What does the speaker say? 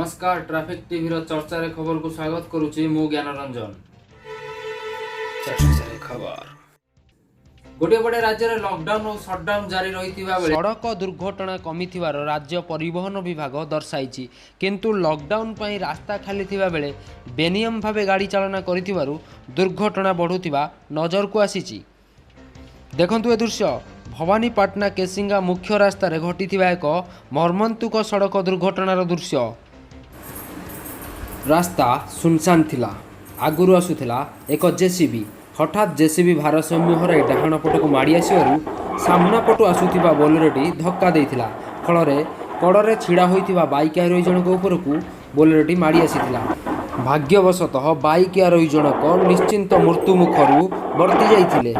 नमस्कार traffic TV चर्चा रे खबर को स्वागत करुच्ची मु ज्ञान रंजन। खबर गोटे पटे राज्य में लॉकडाउन और शटडाउन जारी रही सड़क दुर्घटना कमी राज्य परिवहन विभाग दर्शाई किंतु लॉकडाउन पर रास्ता खाली थिबा बेले बेनियम भाव गाड़ी चालना करिथिबारु दुर्घटना बढ़ुथिबा नजर को आसीची। देखंतु ए दृश्य भवानीपाटना केसिंगा मुख्य रास्ता रे घटिथिबा एक मर्मन्तुक सड़क दुर्घटनार दृश्य। रास्ता सुनसान थिला, आगुरु आसुथिला एक जेसीबी। हठात जेसीबी भारसाम्य हराई डाहाण पटक माड़ी आसिबारु सामना पटु आसुथिबा बोलेरोटी धक्का देइथिला। फलरे कड़रे छिड़ा होइथिबा बाइक आरोही जनक उपरकू बोलेरोटी माड़ी आसिथिला। भाग्यवशतः बाइक आरोही जनक निश्चिंत मृत्यु मुखरू बर्ती जाइथिले।